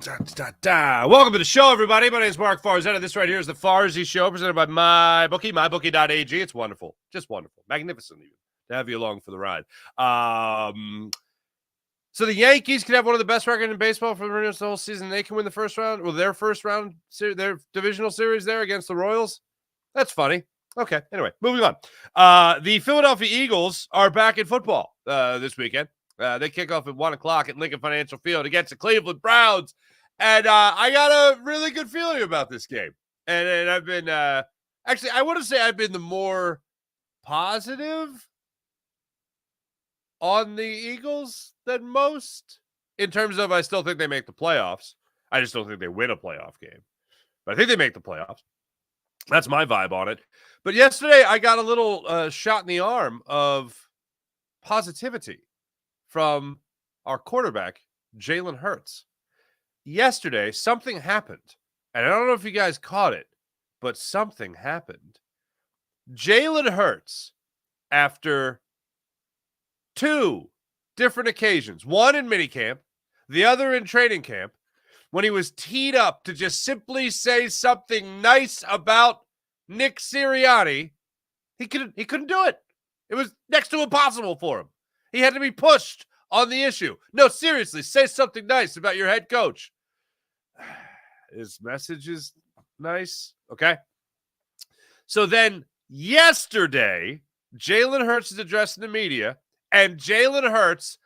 Welcome to the show, everybody. My name is Mark Farzetta. This right here is the Farzy Show, presented by MyBookie, mybookie.ag. It's wonderful, just wonderful, magnificent even to have you along for the ride. So the Yankees can have one of the best records in baseball for the whole season. They can win the first round, well, their first round, their divisional series there against the Royals. That's funny. Okay, anyway, moving on. The Philadelphia Eagles are back in football this weekend. They kick off at 1 o'clock at Lincoln Financial Field against the Cleveland Browns. And I got a really good feeling about this game. And I've been, actually, I want to say I've been the more positive on the Eagles than most in terms of I still think they make the playoffs. I just don't think they win a playoff game. But I think they make the playoffs. That's my vibe on it. But yesterday I got a little shot in the arm of positivity from our quarterback, Jalen Hurts. Yesterday, something happened. And I don't know if you guys caught it, but something happened. Jalen Hurts, after two different occasions, one in minicamp, the other in training camp, when he was teed up to just simply say something nice about Nick Sirianni, he couldn't do it. It was next to impossible for him. He had to be pushed on the issue. No, seriously, say something nice about your head coach. His message is nice, okay? So then yesterday, Jalen Hurts is addressing the media, and Jalen Hurts,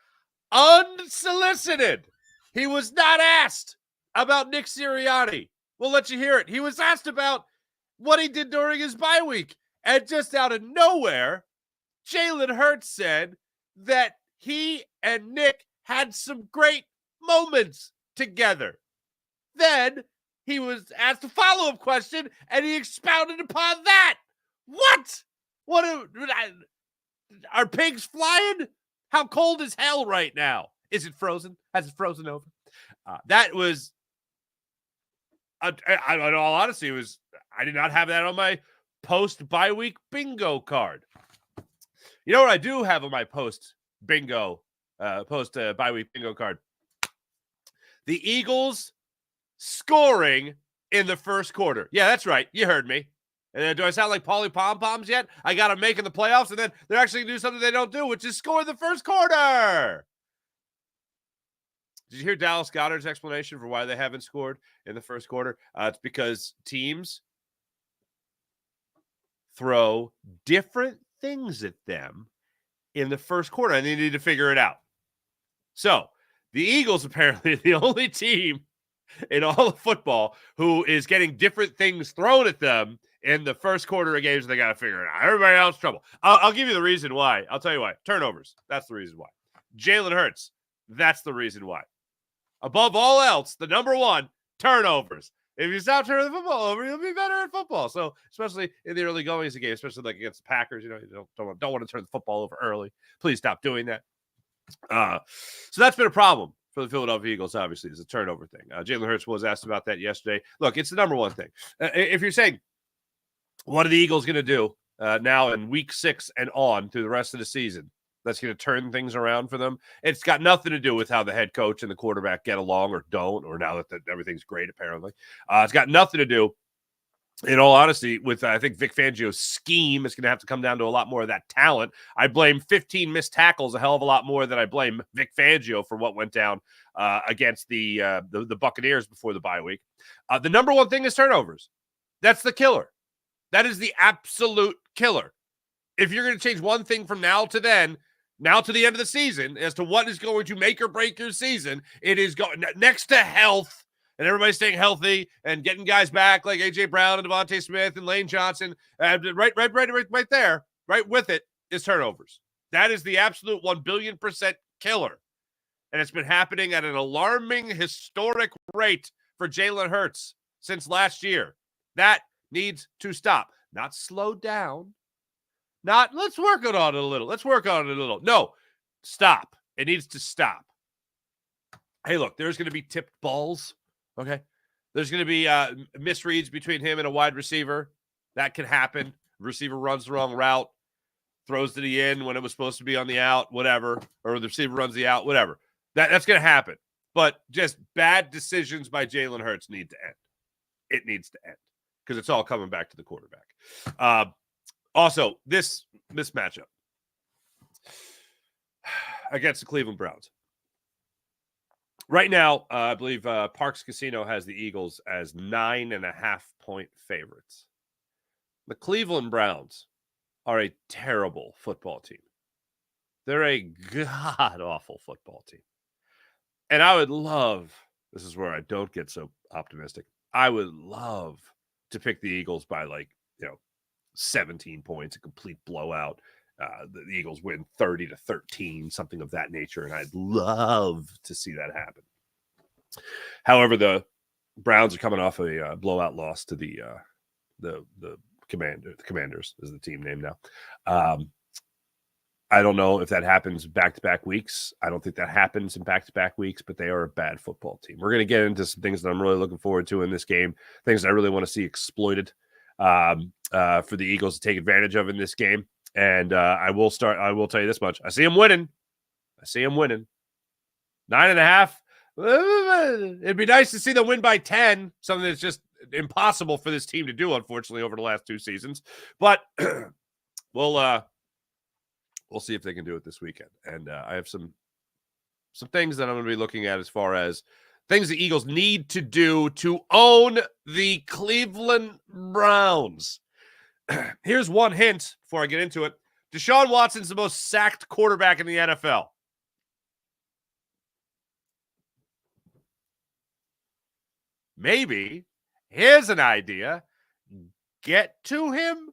unsolicited, he was not asked about Nick Sirianni. We'll let you hear it. He was asked about what he did during his bye week, and just out of nowhere, Jalen Hurts said that he and Nick had some great moments together. Then he was asked a follow-up question, and he expounded upon that. What? Are pigs flying? How cold is hell right now? Is it frozen? Has it frozen over? That was, in all honesty, I did not have that on my post-bye week bingo card. You know what I do have on my post-bye week bingo card? The Eagles scoring in the first quarter. Yeah, that's right. You heard me. And then, do I sound like Paulie Pom-Poms yet? I got them making the playoffs, and then they're actually going to do something they don't do, which is score in the first quarter. Did you hear Dallas Goedert's explanation for why they haven't scored in the first quarter? It's because teams throw different things at them in the first quarter, and they need to figure it out. So the Eagles apparently are the only team in all of football who is getting different things thrown at them in the first quarter of games. They got to figure it out. Everybody else trouble. I'll give you the reason why. I'll tell you why. Turnovers. That's the reason why. Jalen Hurts. That's the reason why. Above all else, the number one, turnovers. If you stop turning the football over, you'll be better at football. So, especially in the early goings of the game, especially like against the Packers, you don't want to turn the football over early. Please stop doing that. So that's been a problem for the Philadelphia Eagles, obviously, is a turnover thing. Jalen Hurts was asked about that yesterday. Look, it's the number one thing. If you're saying, what are the Eagles going to do now in week 6 and on through the rest of the season that's going to turn things around for them? It's got nothing to do with how the head coach and the quarterback get along or don't, or now that everything's great, apparently. It's got nothing to do, in all honesty, with I think Vic Fangio's scheme. Is going to have to come down to a lot more of that talent. I blame 15 missed tackles a hell of a lot more than I blame Vic Fangio for what went down against the Buccaneers before the bye week. The number one thing is turnovers. That's the killer. That is the absolute killer. If you're going to change one thing from now to then, now to the end of the season, as to what is going to make or break your season, it is going next to health. And everybody's staying healthy and getting guys back like A.J. Brown and Devontae Smith and Lane Johnson. Right there, right with it, is turnovers. That is the absolute 1 billion% killer. And it's been happening at an alarming, historic rate for Jalen Hurts since last year. That needs to stop. Not slow down. Not, let's work on it a little. No, stop. It needs to stop. Hey, look, there's going to be tipped balls. Okay. There's going to be misreads between him and a wide receiver. That can happen. Receiver runs the wrong route, throws to the in when it was supposed to be on the out, whatever. Or the receiver runs the out, whatever. That's going to happen. but just bad decisions by Jalen Hurts need to end. It needs to end because it's all coming back to the quarterback. Also, this matchup against the Cleveland Browns. Right now, I believe Parx Casino has the Eagles as 9.5-point favorites. The Cleveland Browns are a terrible football team. They're a god-awful football team. And I would love, this is where I don't get so optimistic, I would love to pick the Eagles by 17 points, a complete blowout. The Eagles win 30-13, something of that nature, and I'd love to see that happen. However, the Browns are coming off a blowout loss to the Commanders is the team name now. I don't know if that happens back-to-back weeks. I don't think that happens in back-to-back weeks, but they are a bad football team. We're going to get into some things that I'm really looking forward to in this game, things that I really want to see exploited for the Eagles to take advantage of in this game. And I will tell you this much. I see them winning. 9.5. It'd be nice to see them win by 10, something that's just impossible for this team to do, unfortunately, over the last 2 seasons. But we'll see if they can do it this weekend. And I have some things that I'm going to be looking at as far as things the Eagles need to do to own the Cleveland Browns. Here's one hint before I get into it. Deshaun Watson's the most sacked quarterback in the NFL. Maybe, here's an idea, get to him.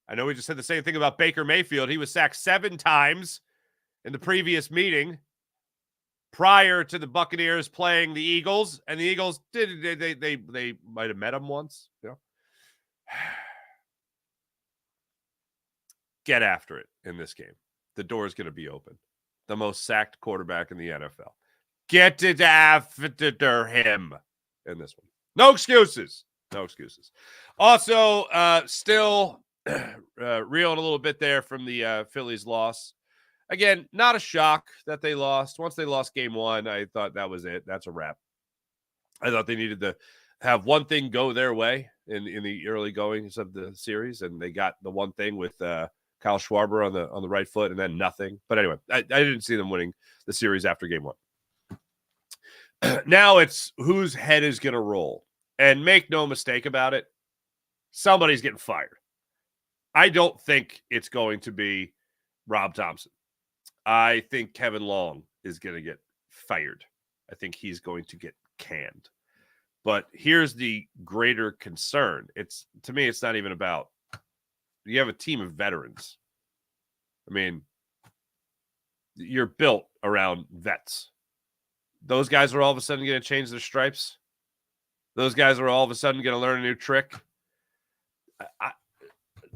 I know we just said the same thing about Baker Mayfield. He was sacked 7 times in the previous meeting prior to the Buccaneers playing the Eagles, and the Eagles they might have met him once. Get after it in this game. The door is going to be open. The most sacked quarterback in the NFL. Get it after him in this one. No excuses. Also, still reeling a little bit there from the Phillies loss. Again, not a shock that they lost. Once they lost game 1, I thought that was it. That's a wrap. I thought they needed to have one thing go their way in the early goings of the series, and they got the one thing with Kyle Schwarber on the right foot, and then nothing. But anyway, I didn't see them winning the series after game 1. Now it's whose head is going to roll. And make no mistake about it, somebody's getting fired. I don't think it's going to be Rob Thompson. I think Kevin Long is going to get fired. I think he's going to get canned. But here's the greater concern. To me, it's not even about, you have a team of veterans. I mean, you're built around vets. Those guys are all of a sudden going to change their stripes. Those guys are all of a sudden going to learn a new trick.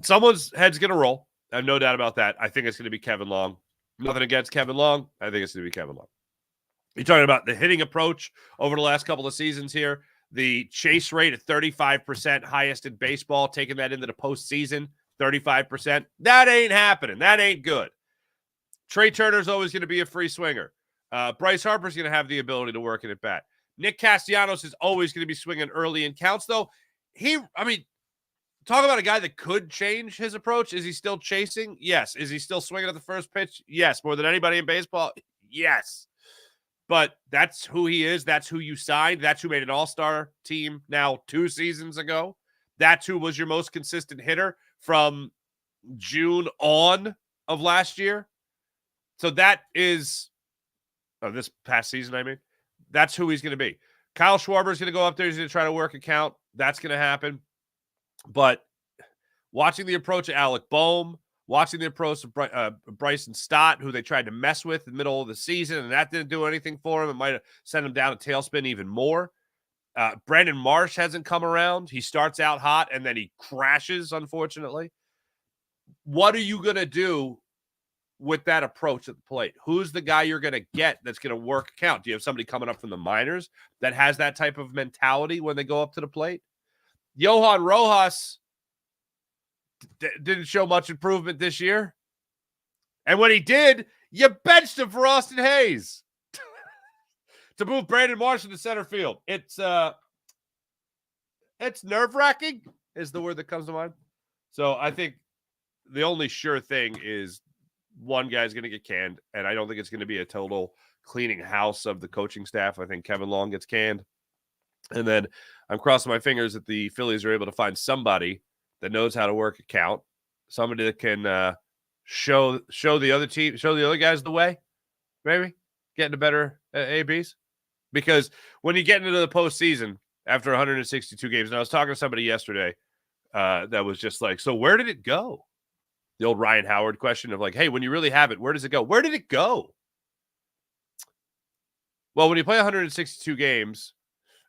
Someone's head's going to roll. I have no doubt about that. I think it's going to be Kevin Long. Nothing against Kevin Long. I think it's going to be Kevin Long. You're talking about the hitting approach over the last couple of seasons here. The chase rate at 35%, highest in baseball, taking that into the postseason, 35%. That ain't happening. That ain't good. Trey Turner's always going to be a free swinger. Bryce Harper's going to have the ability to work it at bat. Nick Castellanos is always going to be swinging early in counts, though. Talk about a guy that could change his approach. Is he still chasing? Yes. Is he still swinging at the first pitch? Yes. More than anybody in baseball? Yes. But that's who he is. That's who you signed. That's who made an all-star team now 2 seasons ago. That's who was your most consistent hitter from June on of last year. So that is this past season, I mean. That's who he's going to be. Kyle Schwarber is going to go up there. He's going to try to work a count. That's going to happen. But watching the approach of Alec Boehm, watching the approach of Bryson Stott, who they tried to mess with in the middle of the season, and that didn't do anything for him. It might have sent him down a tailspin even more. Brandon Marsh hasn't come around. He starts out hot, and then he crashes, unfortunately. What are you going to do with that approach at the plate? Who's the guy you're going to get that's going to work a count? Do you have somebody coming up from the minors that has that type of mentality when they go up to the plate? Johan Rojas didn't show much improvement this year. And when he did, You benched him for Austin Hayes to move Brandon Marshall to center field. It's nerve-wracking is the word that comes to mind. So I think the only sure thing is one guy's going to get canned, and I don't think it's going to be a total cleaning house of the coaching staff. I think Kevin Long gets canned. And then I'm crossing my fingers that the Phillies are able to find somebody that knows how to work a count, somebody that can show the other team, show the other guys the way, maybe get into better ABs. Because when you get into the postseason after 162 games, and I was talking to somebody yesterday that was just like, so where did it go? The old Ryan Howard question of like, hey, when you really have it, where does it go? Where did it go? Well, when you play 162 games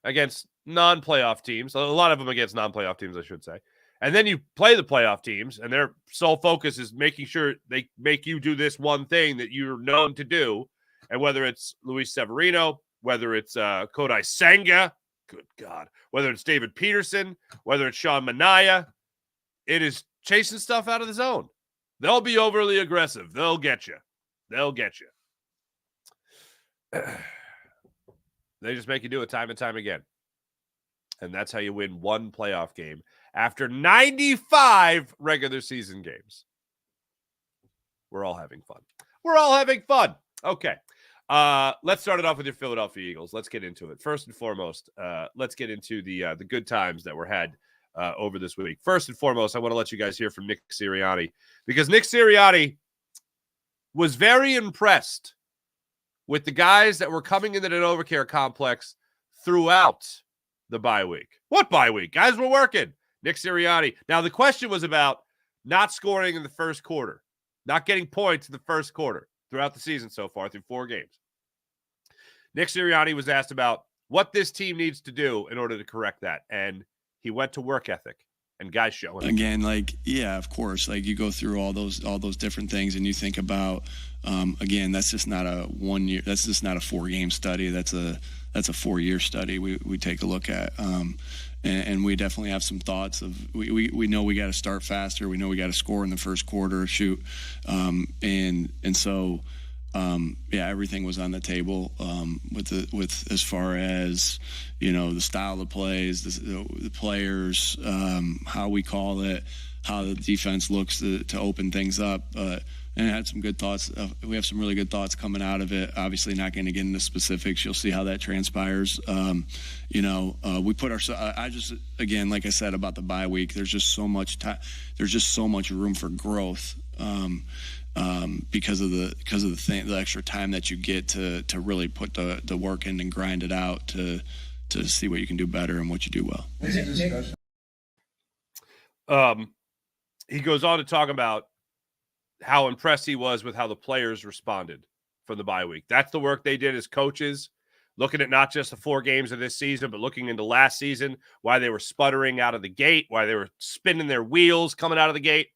against non-playoff teams, a lot of them against non-playoff teams, I should say, and then you play the playoff teams, and their sole focus is making sure they make you do this one thing that you're known to do, and whether it's Luis Severino, whether it's Kodai Senga, good God, whether it's David Peterson, whether it's Sean Manaea, it is chasing stuff out of the zone. They'll be overly aggressive. They'll get you. They'll get you. They just make you do it time and time again. And that's how you win one playoff game after 95 regular season games. We're all having fun. We're all having fun. Okay. Let's start it off with your Philadelphia Eagles. Let's get into it. First and foremost, let's get into the good times that were had over this week. First and foremost, I want to let you guys hear from Nick Sirianni, because Nick Sirianni was very impressed with the guys that were coming into the NovaCare complex throughout the bye week. What bye week? Guys were working. Nick Sirianni. Now, the question was about not scoring in the first quarter, not getting points in the first quarter throughout the season so far through 4 games. Nick Sirianni was asked about what this team needs to do in order to correct that, and he went to work ethic, and guys showing it. Again, like, yeah, of course, like you go through all those different things, and you think about, again, that's just not a 1 year, that's just not a 4-game study. That's a 4-year study we take a look at. And we definitely have some thoughts of, we know we got to start faster. We know we got to score in the first quarter, shoot. And so, yeah, everything was on the table with as far as, you know, the style of plays, the players, how we call it, how the defense looks to open things up. And I had some good thoughts. We have some really good thoughts coming out of it. Obviously, not going to get into specifics. You'll see how that transpires. You know, we put ourselves. I just, again, like I said about the bye week, there's just so much time. There's just so much room for growth because of the extra time that you get to really put the work in and grind it out to see what you can do better and what you do well. He goes on to talk about how impressed he was with how the players responded from the bye week. That's the work they did as coaches, looking at not just the 4 games of this season, but looking into last season, why they were sputtering out of the gate, why they were spinning their wheels coming out of the gate.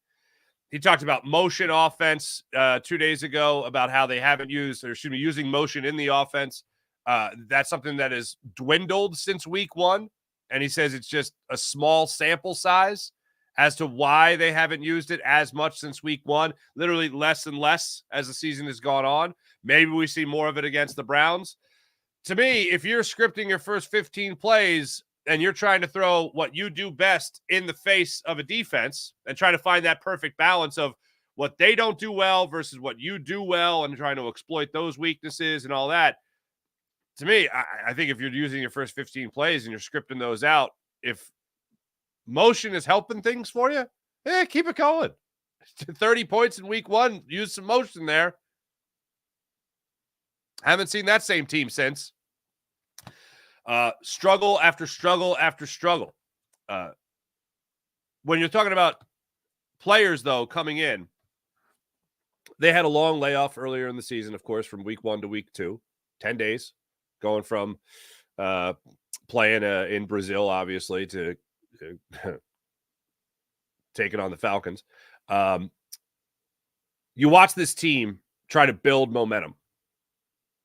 He talked about motion offense 2 days ago, about how they haven't using motion in the offense. That's something that has dwindled since week 1. And he says it's just a small sample size as to why they haven't used it as much since week 1, literally less and less as the season has gone on. Maybe we see more of it against the Browns. To me, if you're scripting your first 15 plays and you're trying to throw what you do best in the face of a defense and trying to find that perfect balance of what they don't do well versus what you do well and trying to exploit those weaknesses and all that, to me, I think if you're using your first 15 plays and you're scripting those out, if motion is helping things for you, keep it going. 30 points in week 1, use some motion there. Haven't seen that same team since. Struggle after struggle after struggle. When you're talking about players, though, coming in, they had a long layoff earlier in the season, of course, from week 1 to week 2, 10 days, going from playing in Brazil, obviously, to taking on the Falcons. You watch this team try to build momentum,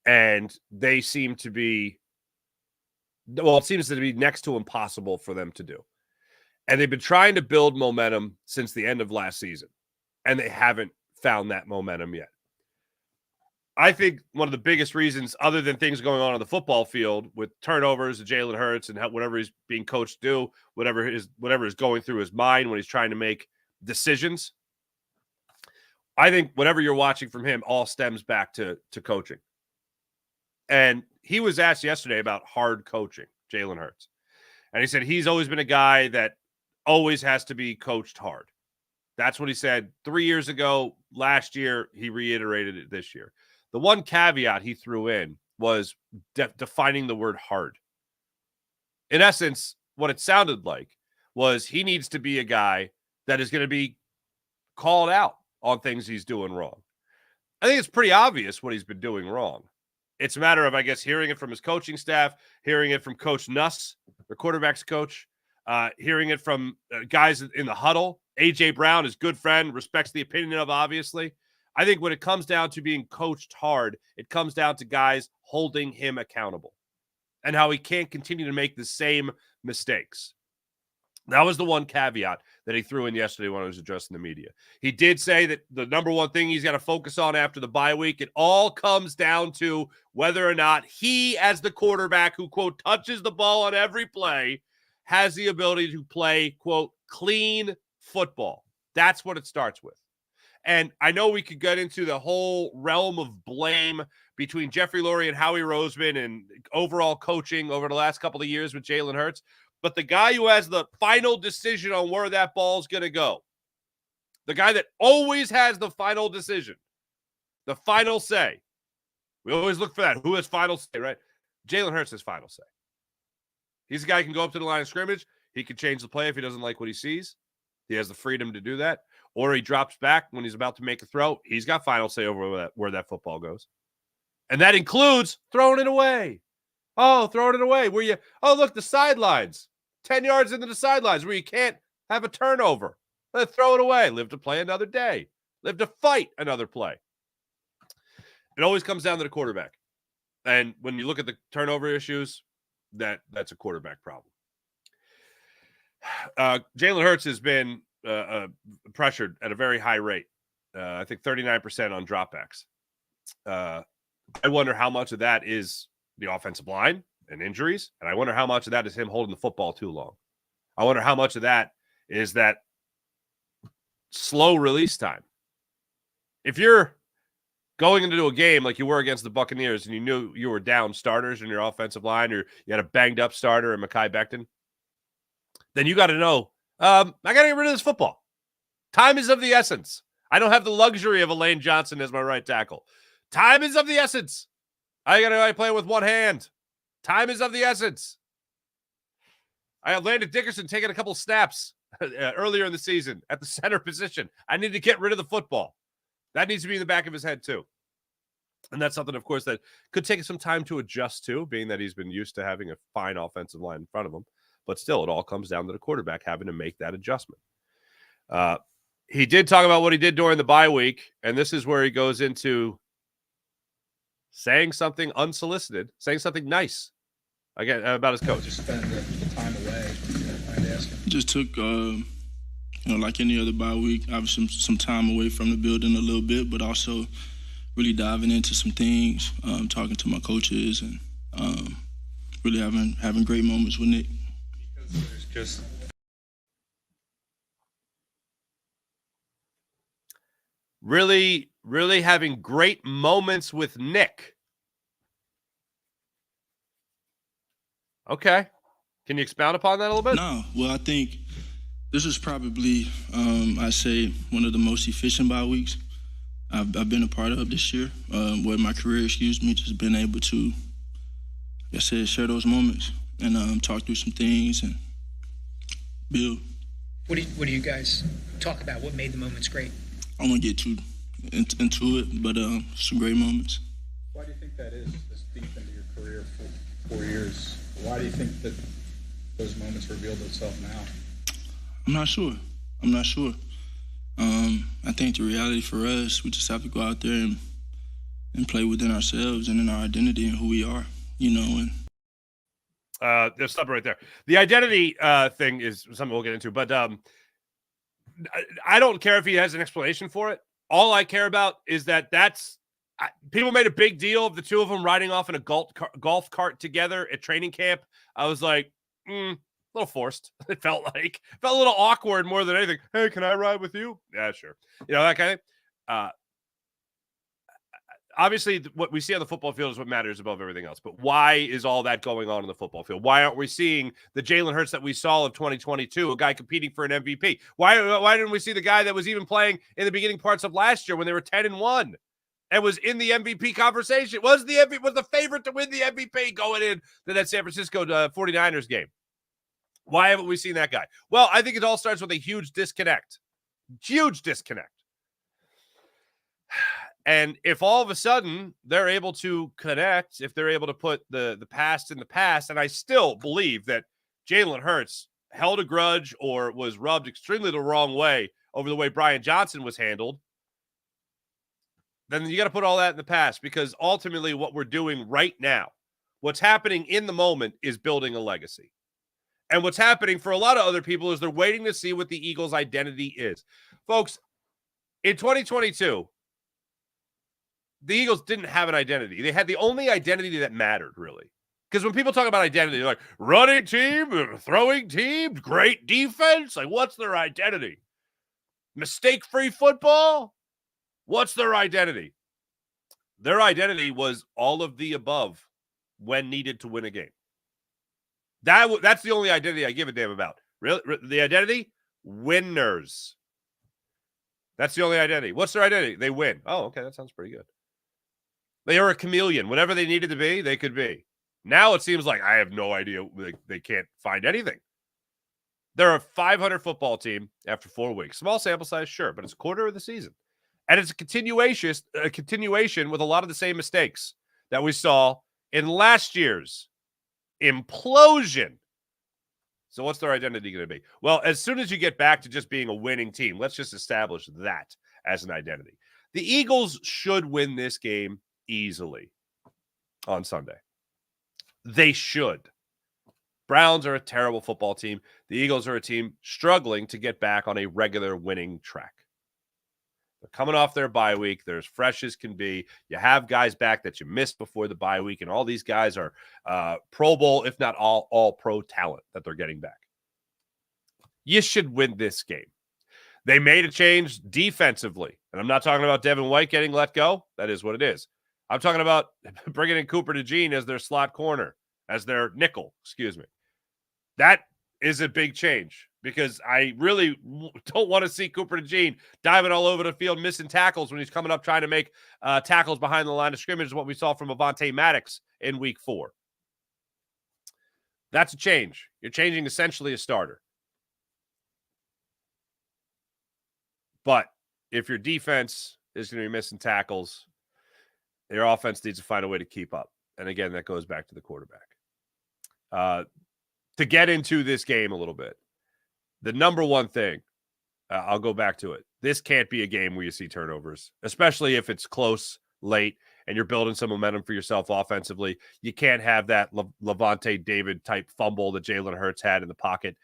and they seem to be, well, it seems to be next to impossible for them to do. And they've been trying to build momentum since the end of last season, and they haven't found that momentum yet. I think one of the biggest reasons, other than things going on the football field with turnovers, Jalen Hurts, and whatever he's being coached to do, whatever is going through his mind when he's trying to make decisions, I think whatever you're watching from him all stems back to coaching. And he was asked yesterday about hard coaching, Jalen Hurts. And he said he's always been a guy that always has to be coached hard. That's what he said 3 years ago. Last year, he reiterated it this year. The one caveat he threw in was defining the word hard. In essence, what it sounded like was he needs to be a guy that is going to be called out on things he's doing wrong. I think it's pretty obvious what he's been doing wrong. It's a matter of, I guess, hearing it from his coaching staff, hearing it from Coach Nuss, the quarterback's coach, hearing it from guys in the huddle. A.J. Brown, his good friend, respects the opinion of, obviously. I think when it comes down to being coached hard, it comes down to guys holding him accountable and how he can't continue to make the same mistakes. That was the one caveat that he threw in yesterday when I was addressing the media. He did say that the number one thing he's got to focus on after the bye week, it all comes down to whether or not he, as the quarterback who, quote, touches the ball on every play, has the ability to play, quote, clean football. That's what it starts with. And I know we could get into the whole realm of blame between Jeffrey Lurie and Howie Roseman and overall coaching over the last couple of years with Jalen Hurts. But the guy who has the final decision on where that ball is going to go, the guy that always has the final decision, the final say. We always look for that. Who has final say, right? Jalen Hurts has final say. He's the guy who can go up to the line of scrimmage. He can change the play if he doesn't like what he sees. He has the freedom to do that. Or he drops back when he's about to make a throw. He's got final say over where that football goes. And that includes throwing it away. Oh, throwing it away. Look, the sidelines. 10 yards into the sidelines where you can't have a turnover. Throw it away. Live to play another day. Live to fight another play. It always comes down to the quarterback. And when you look at the turnover issues, that's a quarterback problem. Jalen Hurts has been pressured at a very high rate. I think 39% on dropbacks. I wonder how much of that is the offensive line and injuries, and I wonder how much of that is him holding the football too long. I wonder how much of that is that slow release time. If you're going into a game like you were against the Buccaneers and you knew you were down starters in your offensive line, or you had a banged up starter in Mekhi Becton, then you got to know, I got to get rid of this football. Time is of the essence. I don't have the luxury of Elaine Johnson as my right tackle. Time is of the essence. I got to play with one hand. Time is of the essence. I have Landon Dickerson taking a couple snaps earlier in the season at the center position. I need to get rid of the football. That needs to be in the back of his head too. And that's something, of course, that could take some time to adjust to, being that he's been used to having a fine offensive line in front of him. But still, it all comes down to the quarterback having to make that adjustment. He did talk about what he did during the bye week, and this is where he goes into saying something unsolicited, saying something nice again about his coach. Just spend the time away. Just took, like any other bye week, obviously some time away from the building a little bit, but also really diving into some things, talking to my coaches, and really having great moments with Nick. Because there's just really having great moments with Nick. Okay. Can you expound upon that a little bit? No. Well, I think this is probably, I say, one of the most efficient bye weeks I've been a part of this year, where my career, just been able to, like I said, share those moments and talk through some things and build. What do you guys talk about? What made the moments great? I don't want to get too into it, but some great moments. why do you think that is, this deep into your career for 4 years? Why do you think that those moments revealed themselves now? I'm not sure. I think the reality for us, we just have to go out there and play within ourselves and in our identity and who we are, and there's something right there. The identity thing is something we'll get into, but I don't care if he has an explanation for it. All I care about is that that's People made a big deal of the two of them riding off in a golf cart together at training camp. I was like, a little forced. It felt a little awkward more than anything. Hey, can I ride with you? Yeah, sure. That kind of thing. Obviously, what we see on the football field is what matters above everything else. But why is all that going on in the football field? Why aren't we seeing the Jalen Hurts that we saw of 2022, a guy competing for an MVP? Why didn't we see the guy that was even playing in the beginning parts of last year when they were 10-1 and was in the MVP conversation? Was the favorite to win the MVP going in to that San Francisco 49ers game? Why haven't we seen that guy? Well, I think it all starts with a huge disconnect. Huge disconnect. And if all of a sudden they're able to connect, if they're able to put the past in the past, and I still believe that Jalen Hurts held a grudge or was rubbed extremely the wrong way over the way Brian Johnson was handled, then you got to put all that in the past, because ultimately what we're doing right now, what's happening in the moment, is building a legacy. And what's happening for a lot of other people is they're waiting to see what the Eagles' identity is. Folks, in 2022, the Eagles didn't have an identity. They had the only identity that mattered, really. Because when people talk about identity, they're like, running team, throwing team, great defense. Like, what's their identity? Mistake-free football? What's their identity? Their identity was all of the above when needed to win a game. That's the only identity I give a damn about. Really, the identity? Winners. That's the only identity. What's their identity? They win. Oh, okay, that sounds pretty good. They are a chameleon. Whatever they needed to be, they could be. Now it seems like I have no idea. They can't find anything. They're a 500 football team after 4 weeks. Small sample size, sure, but it's a quarter of the season. And it's a continuation with a lot of the same mistakes that we saw in last year's implosion. So what's their identity going to be? Well, as soon as you get back to just being a winning team, let's just establish that as an identity. The Eagles should win this game easily on Sunday. They should. Browns are a terrible football team. The Eagles are a team struggling to get back on a regular winning track. They're coming off their bye week. They're as fresh as can be. You have guys back that you missed before the bye week, and all these guys are Pro Bowl, if not all pro talent that they're getting back. You should win this game. They made a change defensively, and I'm not talking about Devin White getting let go. That is what it is. I'm talking about bringing in Cooper DeJean as their slot corner, as their nickel, That is a big change, because I really don't want to see Cooper DeJean diving all over the field, missing tackles when he's coming up trying to make tackles behind the line of scrimmage, is what we saw from Avonte Maddox in week 4. That's a change. You're changing essentially a starter. But if your defense is going to be missing tackles, your offense needs to find a way to keep up. And again, that goes back to the quarterback. To get into this game a little bit, the number one thing, I'll go back to it. This can't be a game where you see turnovers, especially if it's close, late, and you're building some momentum for yourself offensively. You can't have that Levante David type fumble that Jalen Hurts had in the pocket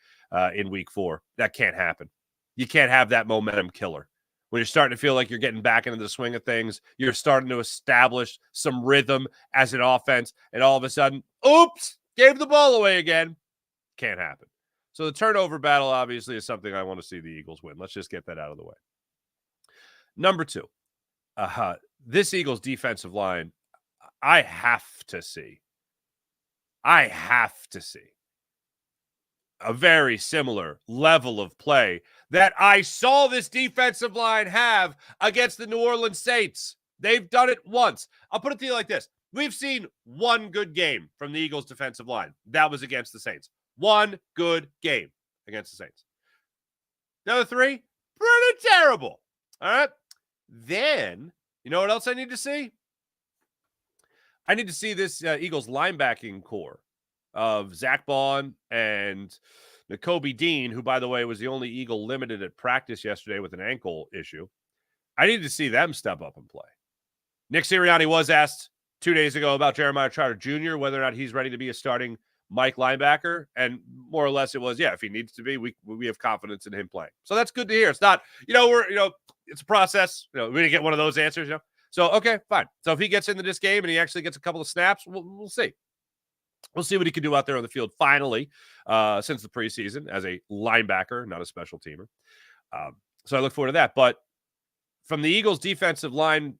in week 4. That can't happen. You can't have that momentum killer. When you're starting to feel like you're getting back into the swing of things, you're starting to establish some rhythm as an offense, and all of a sudden, oops, gave the ball away again. Can't happen. So the turnover battle obviously is something I want to see the Eagles win. Let's just get that out of the way. Number 2, this Eagles defensive line, I have to see a very similar level of play that I saw this defensive line have against the New Orleans Saints. They've done it once. I'll put it to you like this. We've seen one good game from the Eagles defensive line. That was against the Saints. One good game against the Saints. The other 3, pretty terrible. All right. Then, you know what else I need to see? I need to see this Eagles linebacking core of Zach Bond and Nakobe Dean, who, by the way, was the only Eagle limited at practice yesterday with an ankle issue. I need to see them step up and play. Nick Sirianni was asked 2 days ago about Jeremiah Trotter Jr., whether or not he's ready to be a starting Mike linebacker, and more or less it was, yeah, if he needs to be, we have confidence in him playing. So that's good to hear. It's not, it's a process. We didn't get one of those answers, So, okay, fine. So if he gets into this game and he actually gets a couple of snaps, we'll see. We'll see what he can do out there on the field finally since the preseason as a linebacker, not a special teamer. So I look forward to that. But from the Eagles' defensive line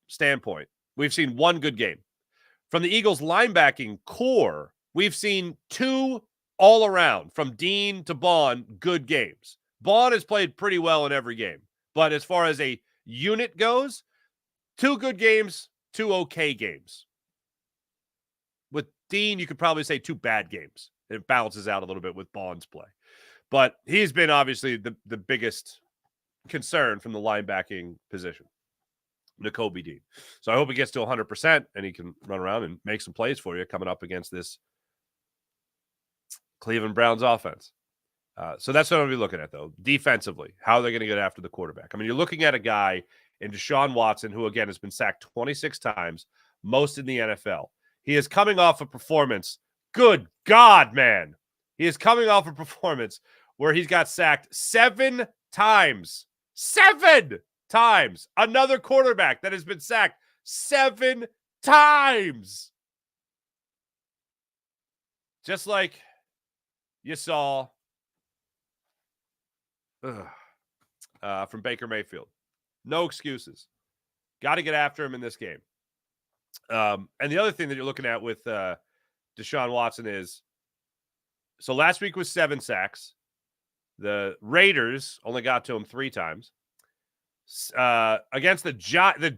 standpoint, we've seen one good game. From the Eagles' linebacking core, we've seen two all around, from Dean to Bond, good games. Bond has played pretty well in every game. But as far as a unit goes, two good games, two okay games. With Dean, you could probably say two bad games. It balances out a little bit with Bond's play. But he's been obviously the biggest concern from the linebacking position, Nakobe Dean. So I hope he gets to 100% and he can run around and make some plays for you coming up against this Cleveland Browns offense. So that's what I'm going to be looking at, though. Defensively, how are they going to get after the quarterback? I mean, you're looking at a guy in Deshaun Watson who, again, has been sacked 26 times, most in the NFL. He is coming off a performance. Good God, man. He is coming off a performance where he's got sacked 7 times. 7 times. Another quarterback that has been sacked 7 times. Just like you saw from Baker Mayfield. No excuses. Got to get after him in this game. And the other thing that you're looking at with Deshaun Watson is, so last week was 7 sacks. The Raiders only got to him 3 times. Against the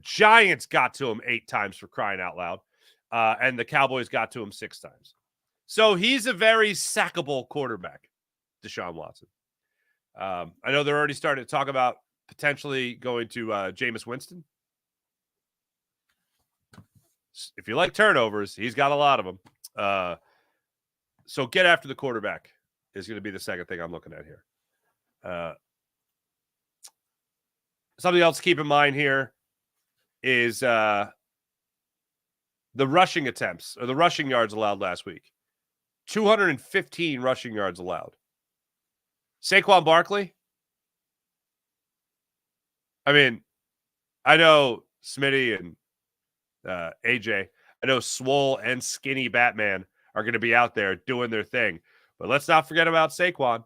Giants got to him 8 times, for crying out loud. And the Cowboys got to him 6 times. So he's a very sackable quarterback, Deshaun Watson. I know they're already starting to talk about potentially going to Jameis Winston. If you like turnovers, he's got a lot of them. So get after the quarterback is going to be the second thing I'm looking at here. Something else to keep in mind here is the rushing attempts, or the rushing yards allowed last week. 215 rushing yards allowed. Saquon Barkley. I mean, I know Smitty and AJ. I know Swole and Skinny Batman are going to be out there doing their thing. But let's not forget about Saquon.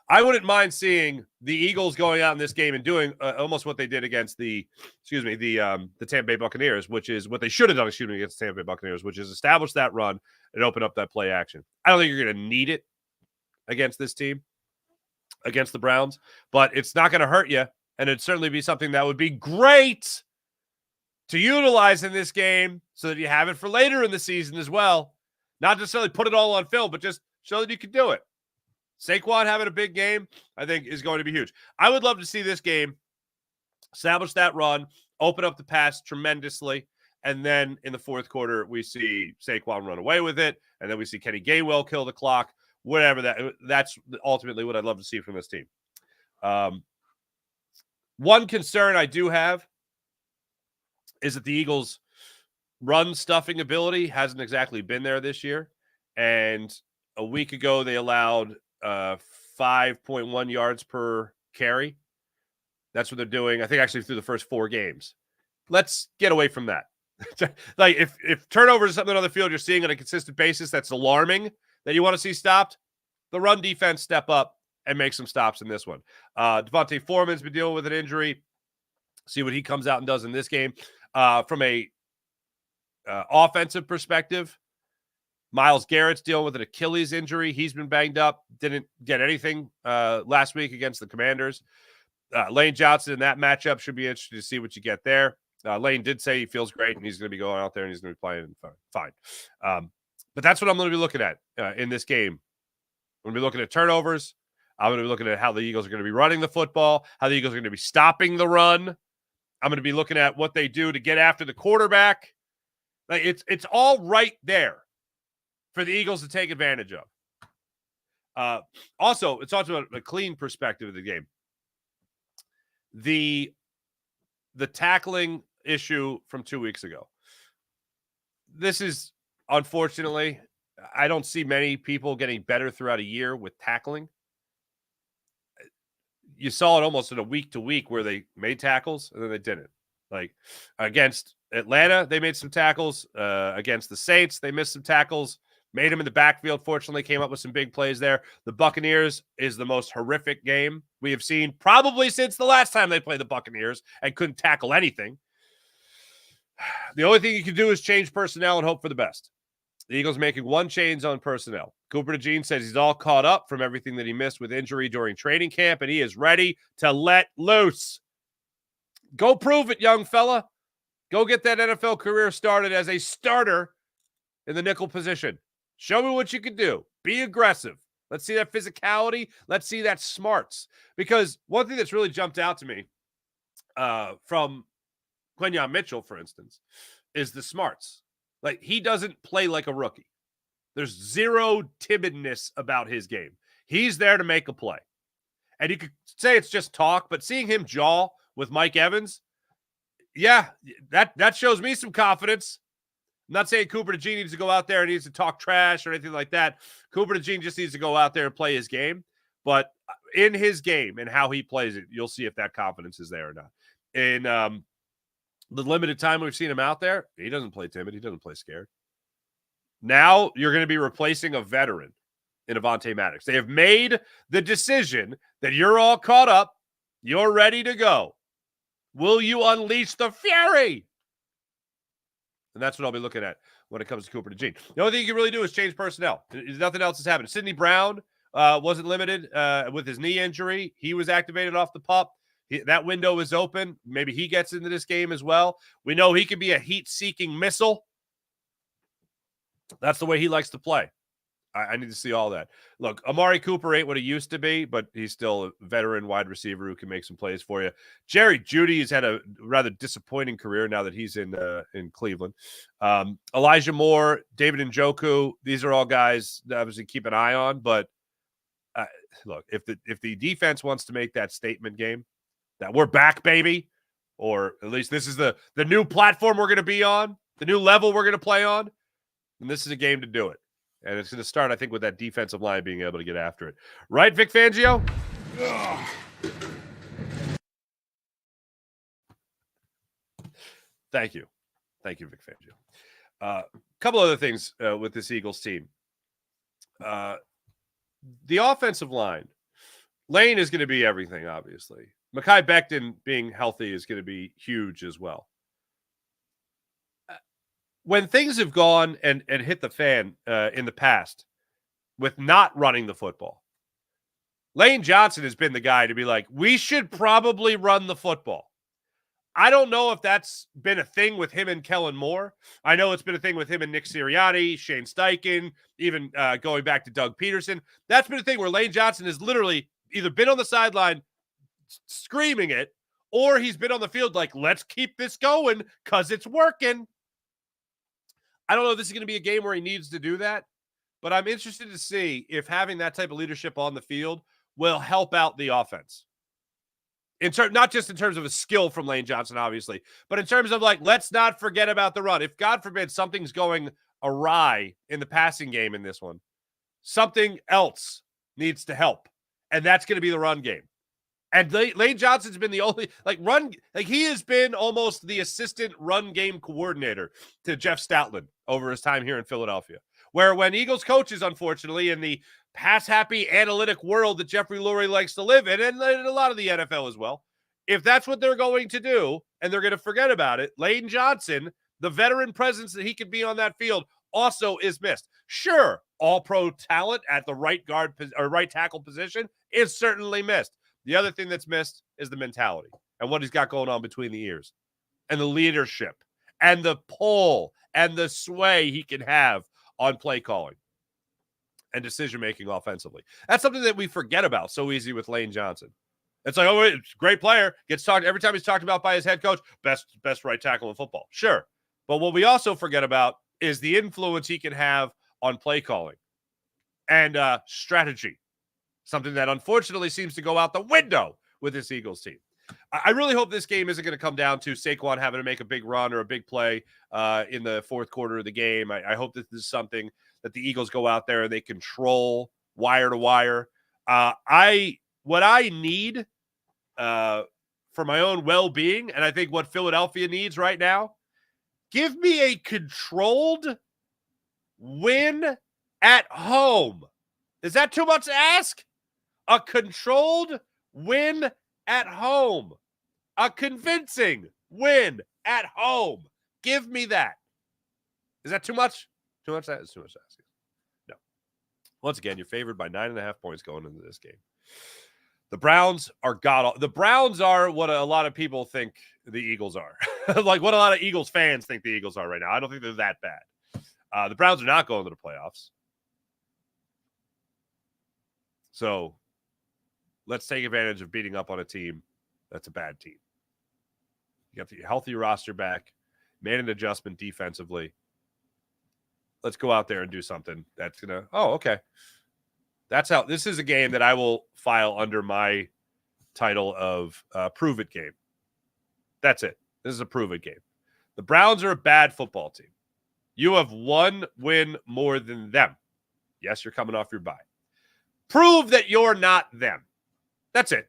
I wouldn't mind seeing the Eagles going out in this game and doing almost what they did against the Tampa Bay Buccaneers, which is what they should have done, against the Tampa Bay Buccaneers, which is establish that run and open up that play action. I don't think you're going to need it against this team, against the Browns, but it's not going to hurt you, and it'd certainly be something that would be great to utilize in this game so that you have it for later in the season as well. Not necessarily put it all on film, but just show that you can do it. Saquon having a big game, I think, is going to be huge. I would love to see this game establish that run, open up the pass tremendously, and then in the fourth quarter, we see Saquon run away with it, and then we see Kenny Gainwell kill the clock, whatever that's ultimately what I'd love to see from this team. One concern I do have is that the Eagles' run stuffing ability hasn't exactly been there this year, and a week ago they allowed 5.1 yards per carry. That's what they're doing, I think, actually through the first 4 games. Let's get away from that. Like, if turnovers is something on the field you're seeing on a consistent basis that's alarming, that you want to see stopped, the run defense step up and make some stops in this one. Devontae Foreman's been dealing with an injury. See what he comes out and does in this game. From a offensive perspective, Myles Garrett's dealing with an Achilles injury. He's been banged up. Didn't get anything last week against the Commanders. Lane Johnson in that matchup should be interesting to see what you get there. Lane did say he feels great, and he's going to be going out there, and he's going to be playing fine. But that's what I'm going to be looking at in this game. I'm going to be looking at turnovers. I'm going to be looking at how the Eagles are going to be running the football, how the Eagles are going to be stopping the run. I'm going to be looking at what they do to get after the quarterback. Like, it's all right there for the Eagles to take advantage of. Also, it's also a clean perspective of the game. The tackling issue from 2 weeks ago. This is, unfortunately, I don't see many people getting better throughout a year with tackling. You saw it almost in a week to week where they made tackles and then they didn't. Like against Atlanta, they made some tackles. Against the Saints, they missed some tackles. Made him in the backfield. Fortunately, came up with some big plays there. The Buccaneers is the most horrific game we have seen probably since the last time they played the Buccaneers and couldn't tackle anything. The only thing you can do is change personnel and hope for the best. The Eagles making one change on personnel. Cooper DeJean says he's all caught up from everything that he missed with injury during training camp, and he is ready to let loose. Go prove it, young fella. Go get that NFL career started as a starter in the nickel position. Show me what you can do. Be aggressive. Let's see that physicality. Let's see that smarts. Because one thing that's really jumped out to me from Quinyon Mitchell, for instance, is the smarts. Like, he doesn't play like a rookie. There's zero timidness about his game. He's there to make a play. And you could say it's just talk, but seeing him jaw with Mike Evans, yeah, that shows me some confidence. I'm not saying Cooper DeJean needs to go out there and needs to talk trash or anything like that. Cooper DeJean just needs to go out there and play his game. But in his game and how he plays it, you'll see if that confidence is there or not. In the limited time we've seen him out there, he doesn't play timid. He doesn't play scared. Now you're going to be replacing a veteran in Avonte Maddox. They have made the decision that you're all caught up. You're ready to go. Will you unleash the fury? And that's what I'll be looking at when it comes to Cooper DeJean. The only thing you can really do is change personnel. Nothing else has happened. Sidney Brown wasn't limited with his knee injury. He was activated off the pup. That window is open. Maybe he gets into this game as well. We know he can be a heat-seeking missile. That's the way he likes to play. I need to see all that. Look, Amari Cooper ain't what he used to be, but he's still a veteran wide receiver who can make some plays for you. Jerry Jeudy has had a rather disappointing career now that he's in Cleveland. Elijah Moore, David Njoku, these are all guys that obviously keep an eye on. But look, if the defense wants to make that statement game that we're back, baby, or at least this is the new platform we're going to be on, the new level we're going to play on, and this is a game to do it. And it's going to start, I think, with that defensive line being able to get after it. Right, Vic Fangio? Ugh. Thank you. Thank you, Vic Fangio. A couple other things with this Eagles team. The offensive line. Lane is going to be everything, obviously. Mekhi Becton being healthy is going to be huge as well. When things have gone and hit the fan in the past with not running the football, Lane Johnson has been the guy to be like, we should probably run the football. I don't know if that's been a thing with him and Kellen Moore. I know it's been a thing with him and Nick Sirianni, Shane Steichen, even going back to Doug Peterson. That's been a thing where Lane Johnson has literally either been on the sideline screaming it, or he's been on the field like, let's keep this going because it's working. I don't know if this is going to be a game where he needs to do that, but I'm interested to see if having that type of leadership on the field will help out the offense. Not just in terms of a skill from Lane Johnson, obviously, but in terms of like, let's not forget about the run. If God forbid something's going awry in the passing game in this one, something else needs to help, and that's going to be the run game. And Lane Johnson's been the only he has been almost the assistant run game coordinator to Jeff Stoutland over his time here in Philadelphia. Where when Eagles coaches, unfortunately, in the pass-happy analytic world that Jeffrey Lurie likes to live in, and a lot of the NFL as well, if that's what they're going to do and they're going to forget about it, Lane Johnson, the veteran presence that he could be on that field, also is missed. Sure, all-pro talent at the right guard or right tackle position is certainly missed. The other thing that's missed is the mentality and what he's got going on between the ears and the leadership and the pull and the sway he can have on play calling and decision-making offensively. That's something that we forget about so easy with Lane Johnson. It's like, oh, it's a great player. Gets talked every time he's talked about by his head coach, best right tackle in football. Sure. But what we also forget about is the influence he can have on play calling and strategy. Something that unfortunately seems to go out the window with this Eagles team. I really hope this game isn't going to come down to Saquon having to make a big run or a big play in the fourth quarter of the game. I hope that this is something that the Eagles go out there and they control wire to wire. What I need from for my own well-being, and I think what Philadelphia needs right now, give me a controlled win at home. Is that too much to ask? A controlled win at home. A convincing win at home. Give me that. Is that too much? Too much? That is too much to ask. No. Once again, you're favored by 9.5 points going into this game. The Browns are the Browns are what a lot of people think the Eagles are. Like what a lot of Eagles fans think the Eagles are right now. I don't think they're that bad. The Browns are not going to the playoffs. So let's take advantage of beating up on a team that's a bad team. You got the healthy roster back, made an adjustment defensively. Let's go out there and do something that's going to, okay. That's how, this is a game that I will file under my title of Prove It game. That's it. This is a Prove It game. The Browns are a bad football team. You have one win more than them. Yes, you're coming off your bye. Prove that you're not them. That's it.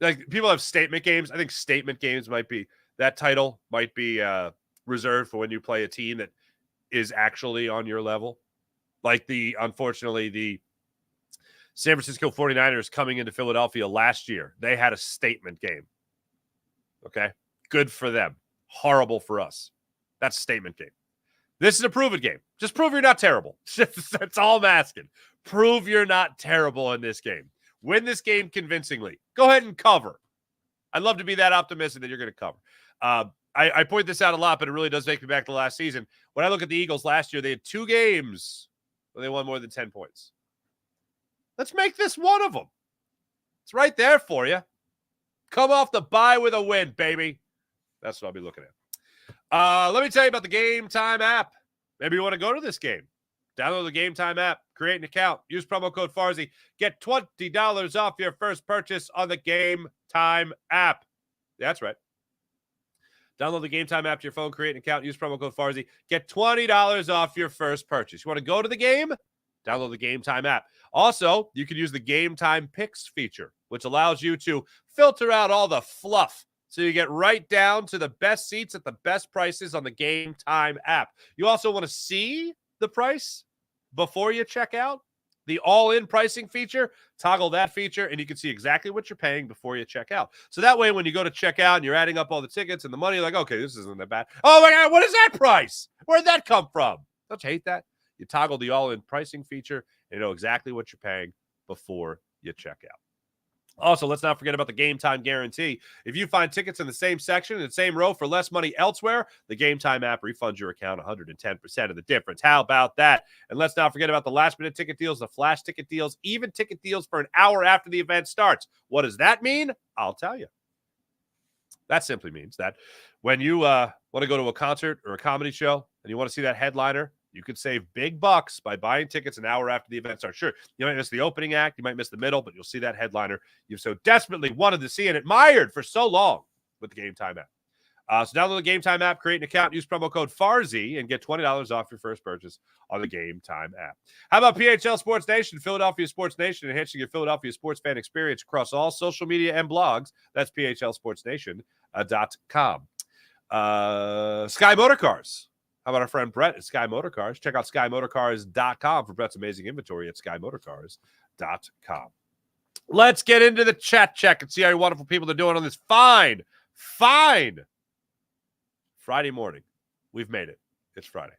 Like people have statement games. I think statement games might be, that title might be reserved for when you play a team that is actually on your level. Like unfortunately, the San Francisco 49ers coming into Philadelphia last year, they had a statement game. Okay? Good for them. Horrible for us. That's a statement game. This is a prove it game. Just prove you're not terrible. That's all I'm asking. Prove you're not terrible in this game. Win this game convincingly. Go ahead and cover. I'd love to be that optimistic that you're going to cover. I point this out a lot, but it really does take me back to last season. When I look at the Eagles last year, they had 2 games where they won more than 10 points. Let's make this one of them. It's right there for you. Come off the bye with a win, baby. That's what I'll be looking at. Let me tell you about the Game Time app. Maybe you want to go to this game. Download the Game Time app. Create an account. Use promo code Farzy. Get $20 off your first purchase on the Game Time app. That's right. Download the Game Time app to your phone. Create an account. Use promo code Farzy. Get $20 off your first purchase. You want to go to the game? Download the Game Time app. Also, you can use the Game Time Picks feature, which allows you to filter out all the fluff so you get right down to the best seats at the best prices on the Game Time app. You also want to see the price before you check out. The all-in pricing feature, toggle that feature, and you can see exactly what you're paying before you check out. So that way, when you go to check out and you're adding up all the tickets and the money, you're like, okay, this isn't that bad. Oh, my God, what is that price? Where'd that come from? Don't you hate that? You toggle the all-in pricing feature, and you know exactly what you're paying before you check out. Also, let's not forget about the Game Time guarantee. If you find tickets in the same section, in the same row for less money elsewhere, the Game Time app refunds your account 110% of the difference. How about that? And let's not forget about the last-minute ticket deals, the flash ticket deals, even ticket deals for an hour after the event starts. What does that mean? I'll tell you. That simply means that when you want to go to a concert or a comedy show and you want to see that headliner, you could save big bucks by buying tickets an hour after the event starts. Sure, you might miss the opening act, you might miss the middle, but you'll see that headliner you've so desperately wanted to see and admired for so long with the Game Time app. So download the Game Time app, create an account, use promo code Farzy, and get $20 off your first purchase on the Game Time app. How about PHL Sports Nation, Philadelphia Sports Nation, enhancing your Philadelphia sports fan experience across all social media and blogs? That's PHLSportsNation.com. Sky Motor Cars. How about our friend Brett at Sky Motor Cars? Check out SkyMotorCars.com for Brett's amazing inventory at SkyMotorCars.com. Let's get into the chat check and see how wonderful people are doing on this fine Friday morning. We've made it. It's Friday.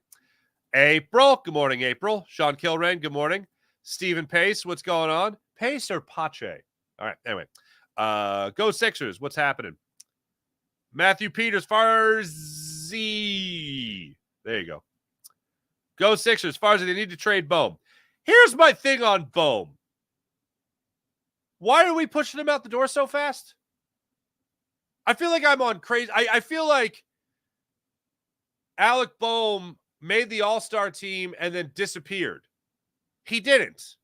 April. Good morning, April. Sean Kilrain. Good morning. Stephen Pace. What's going on? Pace or Pache? All right. Anyway. Go Sixers. What's happening? Matthew Peters. Farzy. There you go. Go Sixers. Farzy, they need to trade Bohm. Here's my thing on Bohm. Why are we pushing him out the door so fast? I feel like I'm on crazy. I feel like Alec Bohm made the All-Star team and then disappeared. He didn't.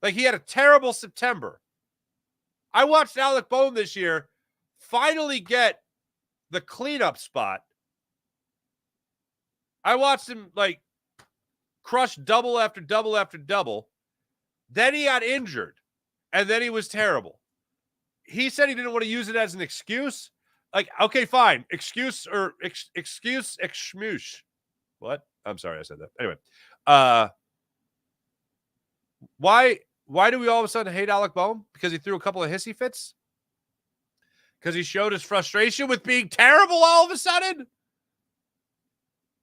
Like, he had a terrible September. I watched Alec Bohm this year finally get the cleanup spot. I watched him, like, crush double after double after double. Then he got injured, and then he was terrible. he said he didn't want to use it as an excuse. Like, okay, fine. Excuse or excuse. What? I'm sorry I said that. Anyway, why do we all of a sudden hate Alec Boehm? Because he threw a couple of hissy fits? Because he showed his frustration with being terrible all of a sudden?